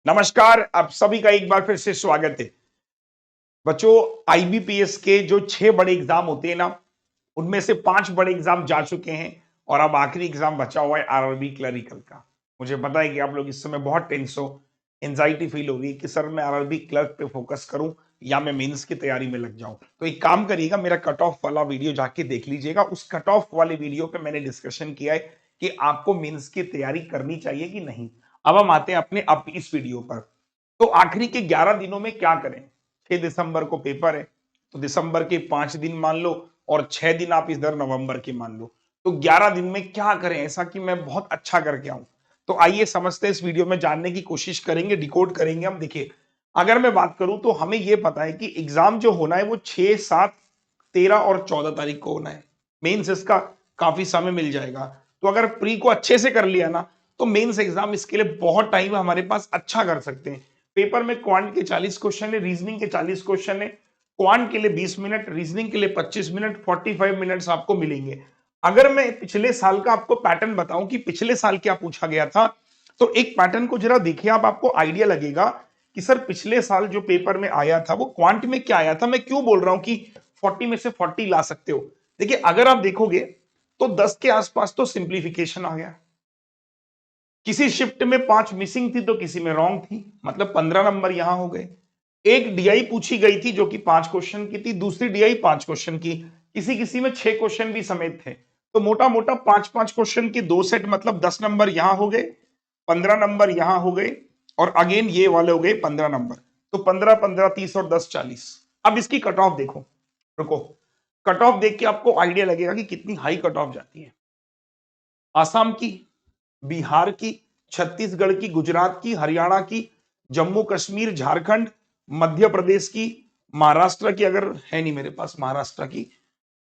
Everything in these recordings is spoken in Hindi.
नमस्कार, आप सभी का एक बार फिर से स्वागत है। बच्चों, आईबीपीएस के जो 6 बड़े एग्जाम होते हैं ना, उनमें से 5 बड़े एग्जाम जा चुके हैं और अब आखिरी एग्जाम बचा हुआ है आरआरबी क्लरिकल का। मुझे पता है कि आप लोग इस समय बहुत टेंस हो, एंजाइटी फील हो रही है कि सर मैं आरआरबी क्लर्क पे फोकस करूं या मैं मेंस की तैयारी में लग जाऊं। तो एक काम करिएगा, मेरा कट ऑफ वाला वीडियो जाके देख लीजिएगा। उस कट ऑफ वाले वीडियो पे मैंने डिस्कशन किया है कि आपको मेंस की तैयारी करनी चाहिए कि नहीं। अब हम आते हैं अपने अब इस वीडियो पर। तो आखिरी के 11 दिनों में क्या करें। 6 दिसंबर को पेपर है, तो दिसंबर के 5 दिन मान लो और 6 दिन आप इधर नवंबर के मान लो। तो 11 दिन में क्या करें ऐसा कि मैं बहुत अच्छा करके आऊं। तो आइए समझते हैं, इस वीडियो में जानने की कोशिश करेंगे, डिकोड करेंगे हम। देखिए, अगर मैं बात करूं तो हमें यह पता है कि एग्जाम जो होना है वो 6, 7, 13 और 14 तारीख को होना है। मेंस इसका काफी समय मिल जाएगा। तो अगर प्री को अच्छे से कर लिया ना, तो मेंस एग्जाम इसके लिए बहुत टाइम है हमारे पास, अच्छा कर सकते हैं। पेपर में क्वांट के 40 क्वेश्चन है, रीजनिंग के 40 क्वेश्चन है। क्वांट के लिए 20 मिनट, रीजनिंग के लिए 25 मिनट, 45 मिनट्स आपको मिलेंगे। अगर मैं पिछले साल का आपको पैटर्न बताऊं कि पिछले साल क्या पूछा गया था, तो एक पैटर्न को जरा देखिए आप, आपको आइडिया लगेगा कि सर पिछले साल जो पेपर में आया था वो क्वांट में क्या आया था। मैं क्यों बोल रहा हूं कि 40 में से 40 ला सकते हो। देखिए, अगर आप देखोगे तो 10 के आसपास तो सिंप्लीफिकेशन आ गया। किसी शिफ्ट में 5 मिसिंग थी तो किसी में रॉन्ग थी, मतलब 15 नंबर यहां हो गए। एक डीआई पूछी गई थी जो कि 5 क्वेश्चन की थी, दूसरी डीआई 5 क्वेश्चन की, किसी किसी में 6 क्वेश्चन भी समेत थे। तो मोटा मोटा 5-5 क्वेश्चन के 2 सेट, मतलब 10 नंबर यहां हो गए, 15 नंबर यहां हो गए, और अगेन ये वाले हो गए 15 नंबर। तो 15 15 30 और 10 40। अब इसकी कट ऑफ देखो, रुको, कट ऑफ देख के आपको आइडिया लगेगा कि कितनी हाई कट ऑफ जाती है। आसाम की, बिहार की, छत्तीसगढ़ की, गुजरात की, हरियाणा की, जम्मू कश्मीर, झारखंड, मध्य प्रदेश की, महाराष्ट्र की, अगर है नहीं मेरे पास महाराष्ट्र की,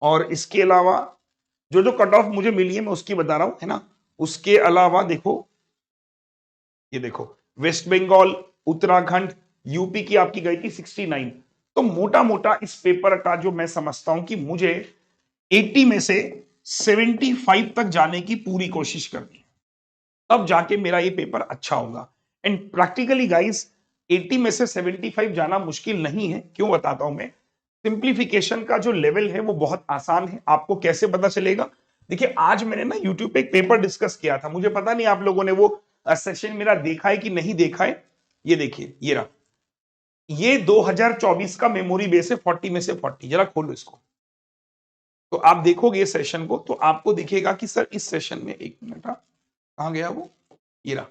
और इसके अलावा जो जो कट ऑफ मुझे मिली है मैं उसकी बता रहा हूं, है ना। उसके अलावा देखो, ये देखो, वेस्ट बंगाल, उत्तराखंड, यूपी की आपकी गई थी 69। तो मोटा मोटा इस पेपर का जो मैं समझता हूं कि मुझे 80 में से 75 तक जाने की पूरी कोशिश करनी है, तब जाके मेरा ये पेपर अच्छा होगा। एंड प्रैक्टिकली गाइस, 80 में से 75 जाना मुश्किल नहीं है। क्यों बताता हूं मैं। सिंप्लीफिकेशन का जो लेवल है वो बहुत आसान है। आपको कैसे पता चलेगा। देखिए, आज मैंने ना यूट्यूब पे एक पेपर डिस्कस किया था, मुझे पता नहीं आप लोगों ने वो सेशन मेरा देखा है कि नहीं देखा है। ये देखिए, ये रहा, ये 2024 का मेमोरी बेस है, 40 में से 40। जरा खोलो इसको, तो आप देखोगे इस सेशन को तो आपको दिखेगा कि सर इस सेशन में, एक मिनट, कहां गया वो, ये रहा।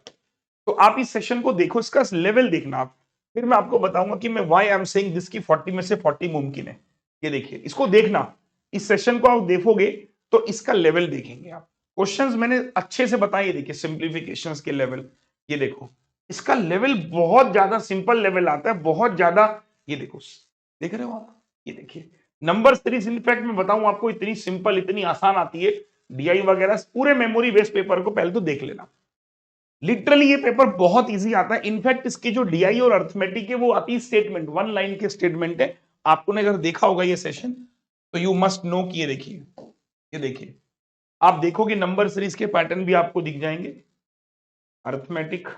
तो आप इस सेशन को देखो, इसका लेवल देखना आप, फिर मैं आपको बताऊंगा कि मैं why I am saying this की 40 में से 40 मुमकिन है। ये देखिए, इसको देखना, इस सेशन को आप देखोगे तो इसका लेवल देखेंगे आप। क्वेश्चंस मैंने अच्छे से बताए, ये देखिए सिंप्लीफिकेशंस के लेवल, ये देखो, इसका लेवल बहुत ज्यादा सिंपल लेवल आता है, बहुत ज्यादा। ये देखो, देख रहे हो आप, ये देखिए नंबर सीरीज, इनफैक्ट मैं बताऊं आपको, इतनी सिंपल, इतनी आसान आती है। डीआई वगैरह पूरे मेमोरी बेस्ड पेपर को पहले तो देख लेना। लिटरली ये पेपर बहुत इजी आता है। इनफैक्ट इसकी जो डीआई और अर्थमेटिक है वो आती है स्टेटमेंट, वन लाइन के स्टेटमेंट है। आपको ने अगर देखा होगा ये सेशन, तो यू मस्ट नो कि ये देखिए, ये देखिए, आप देखोगे नंबर सीरीज के पैटर्न भी आपको दिख जाएंगे। अर्थमेटिक,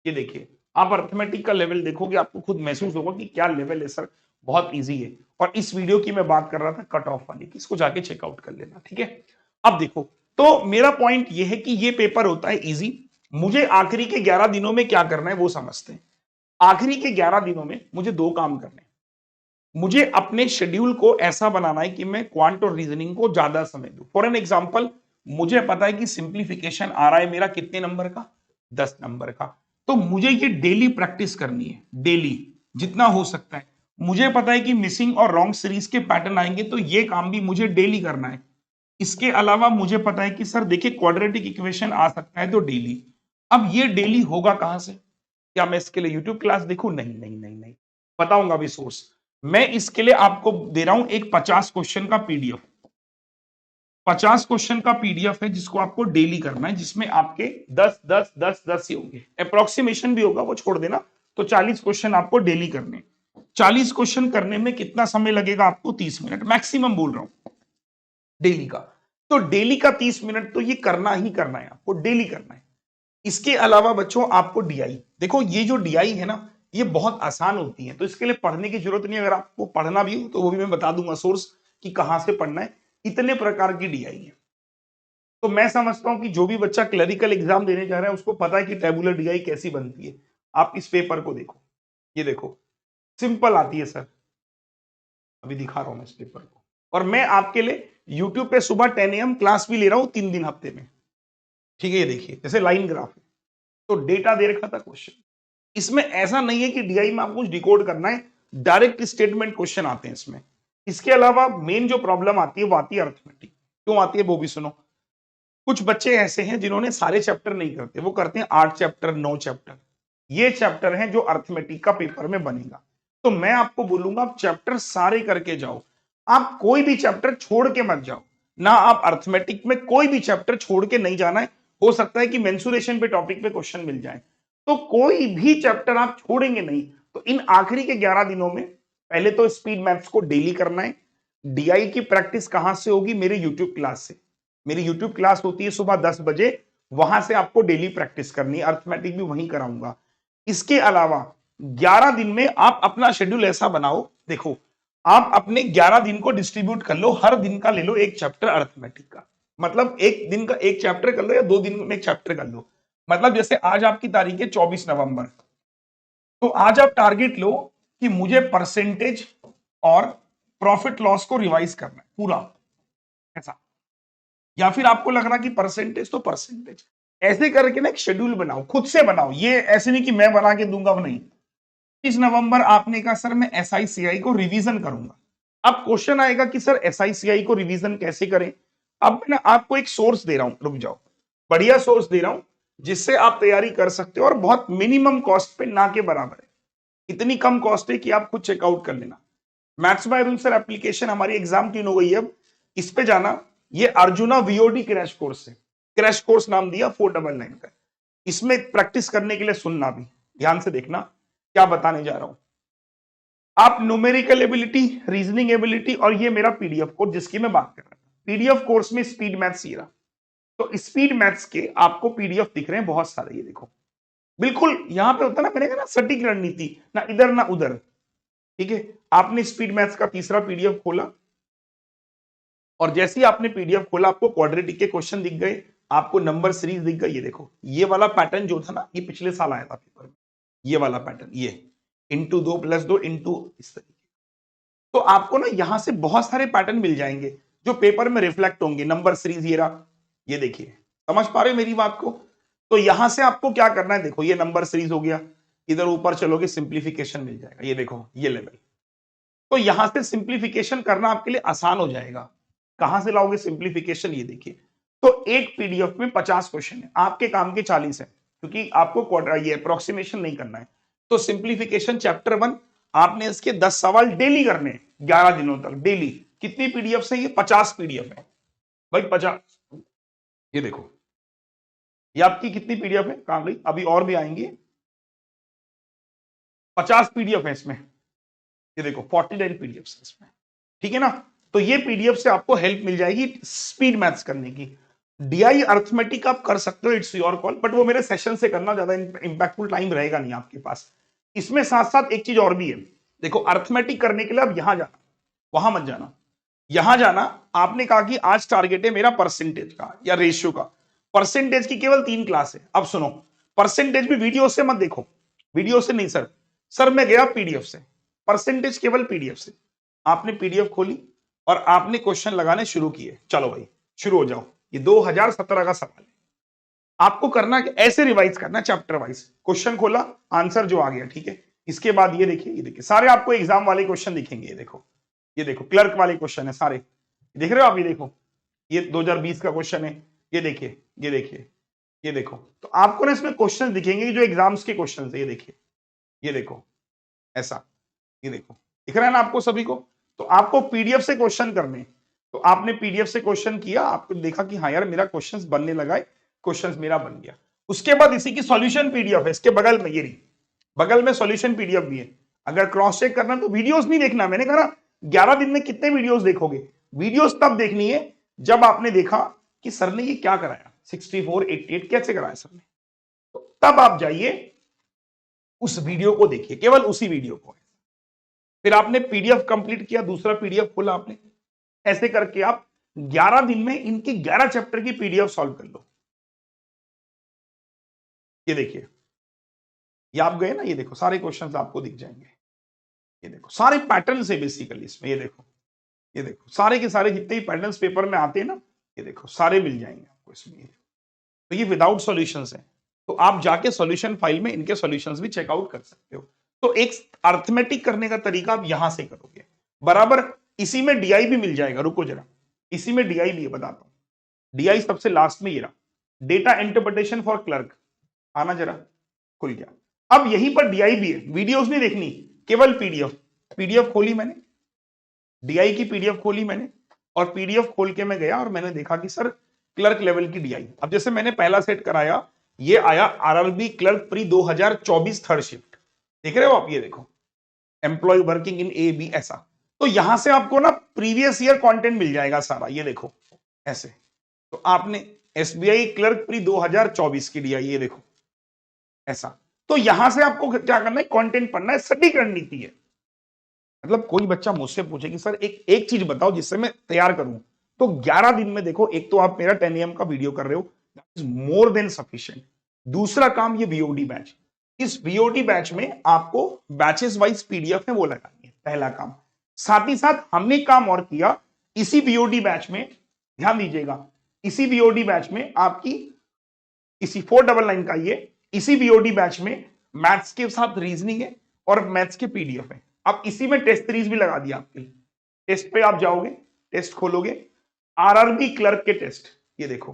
ये देखिए, आप अर्थमेटिक का लेवल देखोगे, आपको खुद महसूस होगा कि क्या लेवल है सर, बहुत इजी है। और इस वीडियो की मैं बात कर रहा था कट ऑफ वाली, इसको जाके चेकआउट कर लेना, ठीक है। अब देखो, तो मेरा पॉइंट ये है कि ये पेपर होता है इजी। मुझे आखिरी के 11 दिनों में क्या करना है वो समझते हैं। आखिरी के 11 दिनों में मुझे 2 काम करने हैं। मुझे अपने शेड्यूल को ऐसा बनाना है कि मैं क्वांट और रीजनिंग को ज्यादा समय दूं। फॉर एन एग्जांपल, मुझे पता है कि सिंप्लीफिकेशन आ रहा है मेरा कितने नंबर का, 10 नंबर का। तो मुझे ये डेली प्रैक्टिस करनी है, डेली जितना हो सकता है। मुझे पता है कि मिसिंग और रॉन्ग सीरीज के पैटर्न आएंगे, तो ये काम भी मुझे डेली करना है। इसके अलावा मुझे पता है कि सर देखिए क्वाड्रेटिक इक्वेशन आ सकता है, तो डेली। अब ये डेली होगा कहां से। क्या मैं इसके लिए यूट्यूब क्लास देखूं, नहीं नहीं नहीं नहीं, बताऊंगा अभी सोर्स। मैं इसके लिए आपको दे रहा हूं एक 50 क्वेश्चन का पीडीएफ। 50 क्वेश्चन का पीडीएफ है जिसको आपको डेली करना है, जिसमें आपके 10 10 10 10 ही होंगे, अप्रोक्सीमेशन भी होगा, वो छोड़ देना। तो 40 क्वेश्चन आपको डेली करने। 40 क्वेश्चन करने में कितना समय लगेगा आपको, 30 मिनट मैक्सिमम बोल रहा हूं डेली का। तो डेली का 30 मिनट तो ये करना ही करना है, आपको डेली करना है। इसके अलावा बच्चों आपको डीआई, देखो ये जो डीआई है ना ये बहुत आसान होती है, तो इसके लिए पढ़ने की जरूरत नहीं। अगर आपको पढ़ना भी हो तो वो भी मैं बता दूंगा सोर्स कि कहां से पढ़ना है। इतने प्रकार की डीआई है, तो मैं समझता हूं कि जो भी बच्चा क्लरिकल एग्जाम देने जा रहा है उसको पता है कि टेबुलर डीआई कैसी बनती है। आप इस पेपर को देखो, ये देखो सिंपल आती है सर, अभी दिखा रहा हूं मैं इस पेपर को। और मैं आपके लिए यूट्यूब पे सुबह 10 AM क्लास भी ले रहा हूं 3 दिन हफ्ते में, ठीक है। ये देखिए जैसे लाइन ग्राफ है, तो डेटा दे रखा था क्वेश्चन। इसमें ऐसा नहीं है कि डीआई में आपको कुछ डिकोड करना है, डायरेक्ट स्टेटमेंट क्वेश्चन आते हैं इसमें। इसके अलावा मेन जो प्रॉब्लम आती है वो आती है अर्थमेटिक। क्यों आती है वो भी सुनो। कुछ बच्चे ऐसे हैं जिन्होंने सारे चैप्टर नहीं करते, वो करते हैं 8 चैप्टर 9 चैप्टर। ये चैप्टर हैं जो अर्थमेटिक का पेपर में बनेगा। तो मैं आपको बोलूंगा आप चैप्टर सारे करके जाओ, आप कोई भी चैप्टर छोड़ के मत जाओ ना। आप अर्थमेटिक में कोई भी चैप्टर छोड़ के नहीं जाना है। हो सकता है कि मेंसुरेशन पे टॉपिक पे क्वेश्चन मिल जाए, तो कोई भी चैप्टर आप छोड़ेंगे नहीं। तो इन आखिरी के 11 दिनों में पहले तो स्पीड मैथ्स को डेली करना है। डीआई की प्रैक्टिस कहां से होगी? मेरे यूट्यूब क्लास से। मेरी यूट्यूब क्लास होती है सुबह 10 बजे, वहां से आपको डेली प्रैक्टिस करनी है। अर्थमेटिक भी वहीं कराऊंगा। इसके अलावा 11 दिन में आप अपना शेड्यूल ऐसा बनाओ, देखो आप अपने 11 दिन को डिस्ट्रीब्यूट कर लो, हर दिन का ले लो एक चैप्टर अर्थमेटिक का। मतलब एक दिन का एक चैप्टर कर लो या 2 दिन में एक चैप्टर कर लो। मतलब जैसे आज आपकी तारीख है 24 नवंबर, तो आज आप टारगेट लो कि मुझे परसेंटेज और प्रॉफिट लॉस को रिवाइज करना है पूरा, ऐसा। या फिर आपको लग रहा कि परसेंटेज तो परसेंटेज, ऐसे करके ना एक शेड्यूल बनाओ, खुद से बनाओ। ये ऐसे नहीं कि मैं बना के दूंगा, नहीं। 30 नवंबर आपने कहा सर मैं एसआईसीआई को रिवीजन करूंगा। अब क्वेश्चन आएगा कि सर एसआईसीआई को रिवीजन कैसे करें। अब मैं आपको एक सोर्स दे रहा हूं, रुक जाओ, बढ़िया सोर्स दे रहा हूं जिससे आप तैयारी कर सकते हो और बहुत मिनिमम कॉस्ट पे, ना के बराबर है। इतनी कम कॉस्ट है कि आप खुद चेकआउट कर लेना। Maths by rule sir application हमारी एग्जाम 3 हो गई है, अब इस पे जाना। ये अर्जुना वीओडी क्रैश कोर्स है, क्रैश कोर्स नाम दिया 499 का। इसमें प्रैक्टिस करने के लिए सुनना भी ध्यान से देखना क्या बताने जा रहा हूं। आप न्यूमेरिकल एबिलिटी, रीजनिंग एबिलिटी, और ये मेरा पीडीएफ कोर्स जिसकी मैं बात कर रहा हूं। पीडीएफ कोर्स में स्पीड मैथ्स ये रहा, तो स्पीड मैथ्स के आपको पीडीएफ दिख रहे हैं बहुत सारे, ये देखो। बिल्कुल यहां पे होता ना, मैंने कहा ना सटीक रणनीति, ना इधर ना उधर, ठीक है। आपने स्पीड मैथ्स का तीसरा पीडीएफ खोला, और जैसे ही आपने पीडीएफ खोला आपको क्वाड्रेटिक के क्वेश्चन दिख गए, आपको नंबर सीरीज दिख गई। ये देखो ये वाला पैटर्न जो था ना, ये पिछले साल आया था पेपर में, ये वाला पैटर्न, ये इंटू 2 + 2 इंटू इस तरीके। तो आपको ना यहां से बहुत सारे पैटर्न मिल जाएंगे जो पेपर में रिफ्लेक्ट होंगे। नंबर सीरीज ये रहा, ये देखिए, समझ पा रहे हो मेरी बात को? तो यहां से आपको क्या करना है, देखो ये नंबर सीरीज हो गया, इधर ऊपर चलोगे सिंप्लीफिकेशन मिल जाएगा, ये देखो ये लेवल। तो यहां से सिंप्लीफिकेशन करना आपके लिए आसान हो जाएगा। कहां से लाओगे सिंप्लीफिकेशन, ये देखिए। तो एक पीडीएफ में 50 क्वेश्चन है, आपके काम के 40 है, क्योंकि आपको ये अप्रोक्सीमेशन नहीं करना है। तो सिंप्लीफिकेशन चैप्टर 1, आपने इसके 10 सवाल डेली करने हैं 11 दिनों तक, डेली। कितनी पीडीएफ है? ये 50 पीडीएफ है भाई, 50। ये देखो ये आपकी कितनी पीडीएफ है, कहां गई, अभी और भी आएंगी। 50 पीडीएफ है इसमें, ये देखो 49 पीडीएफ है इसमें, ठीक है ना। तो ये पीडीएफ से आपको हेल्प मिल जाएगी स्पीड मैथ्स करने की। डीआई अर्थमेटिक आप कर सकते हो, इट्स योर कॉल, बट वो मेरे सेशन से करना, ज्यादा इंपैक्टफुल टाइम रहेगा नहीं आपके पास। इसमें साथ साथ एक चीज और भी है, देखो अर्थमेटिक करने के लिए अब यहां जाना, वहां मत जाना, यहां जाना। आपने कहा कि आज टारगेट है मेरा परसेंटेज का या रेशियो का। परसेंटेज की केवल 3 क्लास है। अब सुनो, परसेंटेज भी वीडियो से मत देखो, वीडियो से नहीं सर मैं गया पीडीएफ से। परसेंटेज केवल पीडीएफ से। आपने पीडीएफ खोली और आपने क्वेश्चन लगाने शुरू किए, चलो भाई शुरू हो जाओ। ये 2017 का सवाल है, आपको करना कि ऐसे रिवाइज करना चैप्टर वाइज। क्वेश्चन खोला, आंसर जो आ गया, ठीक है। इसके बाद ये देखिए, ये देखिए सारे आपको एग्जाम वाले क्वेश्चन दिखेंगे। ये देखो क्लर्क वाले क्वेश्चन है सारे, देख रहे हो आप? ये देखो ये 2020 का क्वेश्चन है, ये देखिए, ये देखिए, ये देखो। तो आपको ना इसमें क्वेश्चन दिखेंगे जो एग्जाम्स के क्वेश्चन है। ये देखिए, ये देखो ऐसा, ये देखो दिख रहा है ना आपको सभी को? तो आपको पीडीएफ से क्वेश्चन करने, तो आपने पीडीएफ से क्वेश्चन किया, आपको देखा कि हाँ यार मेरा क्वेश्चंस बनने लगा है, क्वेश्चंस मेरा बन गया। उसके बाद इसी की सॉल्यूशन पीडीएफ है, इसके बगल में, ये रही बगल में सॉल्यूशन पीडीएफ भी है। अगर क्रॉस चेक करना तो वीडियोस नहीं देखना, मैंने कहा 11 दिन में कितने वीडियोस देखोगे? वीडियोस तब देखनी है जब आपने देखा कि सर ने ये क्या कराया, 64 88 कैसे कराया सर ने, तब आप जाइए उस वीडियो को देखिए, केवल उसी वीडियो को। फिर आपने पीडीएफ कंप्लीट किया, दूसरा पीडीएफ खोला आपने, ऐसे करके आप 11 दिन में इनके 11 चैप्टर की पीडीएफ सॉल्व कर लो। ये देखिए, ये आप गए ना, ये देखो सारे क्वेश्चंस आपको दिख जाएंगे। ये देखो सारे पैटर्न है बेसिकली इसमें। ये देखो सारे के सारे जितने भी पैटर्न्स पेपर में आते हैं ना, ये देखो सारे मिल जाएंगे आपको इसमें। तो ये विदाउट सॉल्यूशंस है, तो आप जाके सॉल्यूशन फाइल में इनके सॉल्यूशंस भी चेकआउट कर सकते हो। तो एक अर्थमेटिक करने का तरीका आप यहां से करोगे बराबर। इसी में डीआई भी मिल जाएगा, रुको जरा, इसी में डीआई भी है, बताता हूं। डीआई सबसे लास्ट में ये रहा, डेटा इंटरप्रिटेशन फॉर क्लर्क, आना जरा, खुल गया। अब यहीं पर डीआई भी है, वीडियोस नहीं देखनी, केवल पीडीएफ। पीडीएफ खोली मैंने, डीआई की पीडीएफ खोली मैंने, और पीडीएफ खोल के मैं गया और मैंने देखा कि सर क्लर्क लेवल की डीआई। अब जैसे मैंने पहला सेट कराया, ये आया RRB clerk pre 2024 third shift, देख रहे हो आप, ये देखो employ working in A B, ऐसा। तो यहां से आपको ना प्रीवियस ईयर कंटेंट मिल जाएगा सारा, ये देखो ऐसे। तो आपने एसबीआई क्लर्क प्री 2024 की डीआई, ये देखो ऐसा। तो यहां से आपको क्या करना है, कंटेंट पढ़ना है, सटीक रणनीति है। मतलब कोई बच्चा मुझसे पूछे कि सर एक चीज बताओ जिससे मैं तैयार करूं, तो 11 दिन में देखो, एक तो आप मेरा 10 AM का वीडियो कर रहे हो, that is more than sufficient. दूसरा काम ये वीओडी बैच, इस वीओडी बैच में आपको बैचेस वाइज पीडीएफ है वो लगानी है, पहला काम। साथ ही साथ हमने काम और किया इसी वीओडी बैच में, ध्यान दीजिएगा, इसी वीओडी बैच में आपकी इसी 499 का ये, इसी वीओडी बैच में मैथ्स के साथ रीजनिंग है और मैथ्स के पीडीएफ है। अब इसी में टेस्ट सीरीज भी लगा दिया आपके लिए। टेस्ट पे आप जाओगे, टेस्ट खोलोगे, आरआरबी क्लर्क के टेस्ट, ये देखो।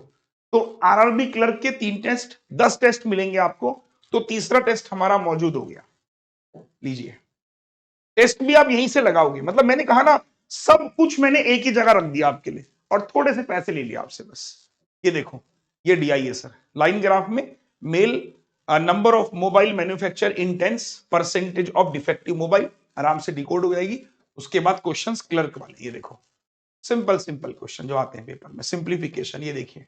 तो आरआरबी क्लर्क के 3 टेस्ट, 10 टेस्ट मिलेंगे आपको। तो तीसरा टेस्ट हमारा मौजूद हो गया, लीजिए। टेस्ट भी आप यहीं से लगाओगे, मतलब मैंने कहा ना, सब कुछ मैंने एक ही जगह रख दिया आपके लिए और थोड़े से पैसे ले लिया आपसे बस। ये देखो, ये डीआई है सर, लाइन ग्राफ में male number of mobile manufacture in tens, percentage of defective mobile, आराम से डिकोड हो जाएगी। उसके बाद क्वेश्चंस क्लर्क वाले, ये देखो सिंपल सिंपल क्वेश्चन जो आते हैं पेपर में, सिंप्लीफिकेशन, ये देखिए,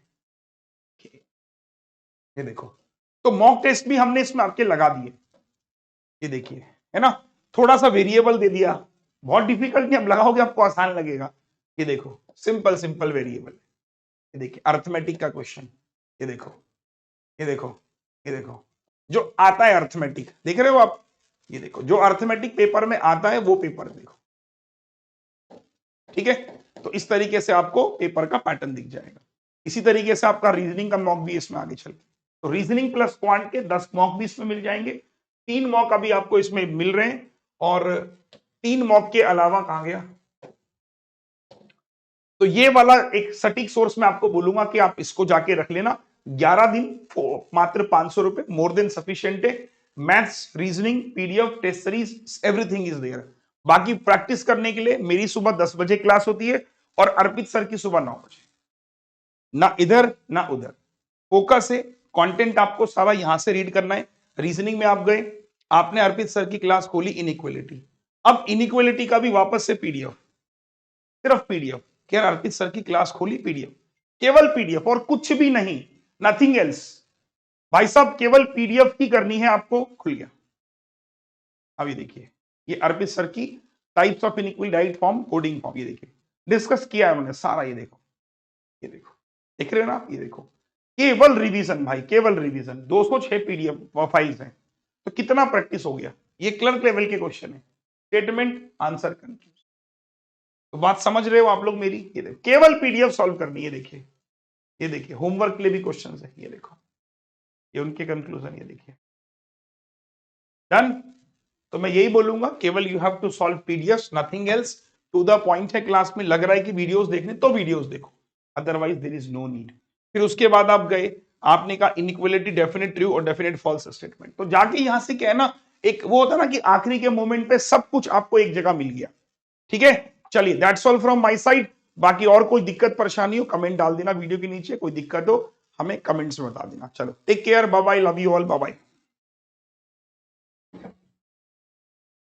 ये देखो। तो मॉक टेस्ट भी हमने इसमें आपके लगा दिए, ये देखिए, है ना। थोड़ा सा वेरिएबल दे दिया, बहुत डिफिकल्ट नहीं, अब लगाओगे आपको आसान लगेगा। ये देखो सिंपल सिंपल वेरिएबल, ये देखिए अर्थमेटिक का क्वेश्चन, ये देखो, ये देखो, ये देखो जो आता है अर्थमेटिक, देख रहे हो आप, ये देखो जो अर्थमेटिक पेपर में आता है वो पेपर देखो, ठीक है। तो इस तरीके से आपको पेपर का पैटर्न दिख जाएगा। इसी तरीके से आपका रीजनिंग का मॉक भी इसमें आगे चल के, तो रीजनिंग प्लस क्वांट के 10 मॉक भी इसमें मिल जाएंगे। 3 मॉक अभी आपको इसमें मिल रहे हैं, और 3 मॉक के अलावा कहां गया, तो ये वाला एक सटीक सोर्स मैं आपको बोलूंगा कि आप इसको जाके रख लेना। 11 दिन मात्र 500 रुपए, मोर देन सफिशिएंट है। Maths, reasoning, PDF, test series, everything is there. बाकी प्रैक्टिस करने के लिए मेरी सुबह 10 बजे क्लास होती है और अर्पित सर की सुबह 9 बजे। ना इधर ना उधर, फोकस है, कंटेंट आपको सारा यहां से रीड करना है। रीजनिंग में आप गए, आपने अर्पित सर की क्लास खोली इनइक्वालिटी, अब इनइक्वालिटी का भी वापस से पीडीएफ, सिर्फ पीडीएफ, क्या अर्पित सर की क्लास खोली, पीडीएफ, केवल पीडीएफ और कुछ भी नहीं, नथिंग एल्स। भाई साहब केवल पीडीएफ की करनी है आपको, खुल गया। अब ये देखिए, ये अर्पित सर की types of inequal diet form, coding form, ये देखिए डिस्कस किया है उन्होंने सारा, ये देखो, ये देखो, देख रहे हो ना आप, ये देखो केवल रिवीजन भाई, केवल रिवीजन। 206 पीडीएफ फाइल्स हैं, तो कितना प्रैक्टिस हो गया। ये क्लर्क लेवल के क्वेश्चन है, स्टेटमेंट आंसर कंफ्यूज। तो बात समझ रहे हो आप लोग मेरी, ये देखो केवल पीडीएफ सॉल्व करनी है। देखिए, ये देखिए होमवर्क के लिए भी क्वेश्चन है, ये देखो, ये उनके कंक्लूजन, ये देखिए डन। तो मैं यही बोलूंगा, केवल you have to solve PDF, nothing else, to the point है। क्लास में लग रहा है कि वीडियोस देखने, तो वीडियोस देखो, otherwise there is no need. फिर उसके बाद आप गए, आपने कहा इनइक्वालिटी डेफिनेट ट्रू और डेफिनेट फॉल्स स्टेटमेंट, तो जाके यहां से क्या है ना, एक वो होता है ना कि आखिरी के मोमेंट पे सब कुछ आपको एक जगह मिल गया, ठीक है। चलिए that's all from my side. बाकी और कोई दिक्कत परेशानी हो कमेंट डाल देना वीडियो के नीचे, कोई दिक्कत हो हमें कमेंट्स में बता देना। चलो take care, bye bye, love you all, bye bye.